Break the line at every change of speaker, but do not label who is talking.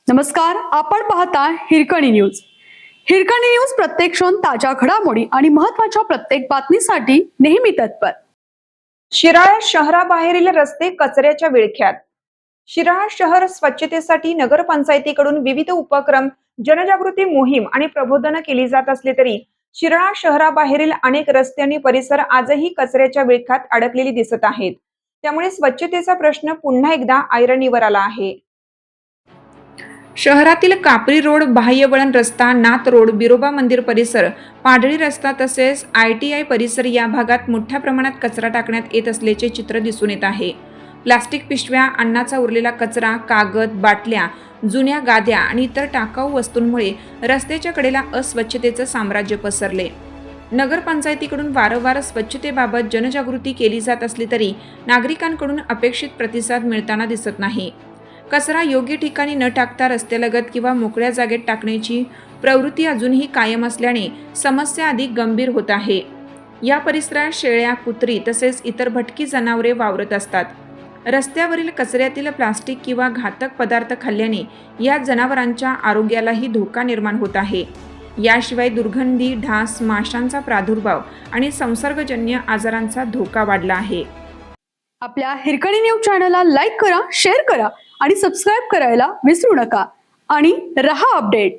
नमस्कार, आपण पाहता हिरकणी न्यूज. हिरकणी न्यूज प्रत्येक क्षण ताज्या घडामोडी आणि महत्त्वाच्या प्रत्येक बातमीसाठी नेहमी तत्पर.
शिराळा शहराबाहेरील रस्ते कचऱ्याच्या विळख्यात. शिराळा शहर स्वच्छतेसाठी नगरपंचायतीकडून विविध उपक्रम, जनजागृती मोहीम आणि प्रबोधन केली जात असली तरी शिराळा शहराबाहेरील अनेक रस्ते आणि परिसर आजही कचऱ्याच्या विळख्यात अडकलेली दिसत आहेत. त्यामुळे स्वच्छतेचा प्रश्न पुन्हा एकदा ऐरणीवर आला आहे. शहरातील कापरी रोड, बाह्यवळण रस्ता, नाथ रोड, बिरोबा मंदिर परिसर, पाडळी रस्ता तसेच ITI परिसर या भागात मोठ्या प्रमाणात कचरा टाकण्यात येत असल्याचे चित्र दिसून येत आहे. प्लास्टिक पिशव्या, अन्नाचा उरलेला कचरा, कागद, बाटल्या, जुन्या गाद्या आणि इतर टाकाऊ वस्तूंमुळे रस्त्याच्या कडेला अस्वच्छतेचं साम्राज्य पसरले. नगरपंचायतीकडून वारंवार स्वच्छतेबाबत जनजागृती केली जात असली तरी नागरिकांकडून अपेक्षित प्रतिसाद मिळताना दिसत नाही. कचरा योग्य ठिकाणी न टाकता रस्त्यालगत किंवा मोकळ्या जागेत टाकण्याची प्रवृत्ती अजूनही कायम असल्याने समस्या अधिक गंभीर होत आहे. या परिसरात शेळ्या, कुत्री तसेच इतर भटकी जनावरे वावरत असतात. रस्त्यावरील कचऱ्यातील प्लास्टिक किंवा घातक पदार्थ खाल्ल्याने या जनावरांच्या आरोग्यालाही धोका निर्माण होत आहे. याशिवाय दुर्गंधी, ढास, माशांचा प्रादुर्भाव आणि संसर्गजन्य आजारांचा धोका वाढला आहे.
आपल्या हिरकणी न्यूज चॅनलला लाईक करा, शेअर करा आणि सबस्क्राईब करायला विसरू नका आणि रहा अपडेट.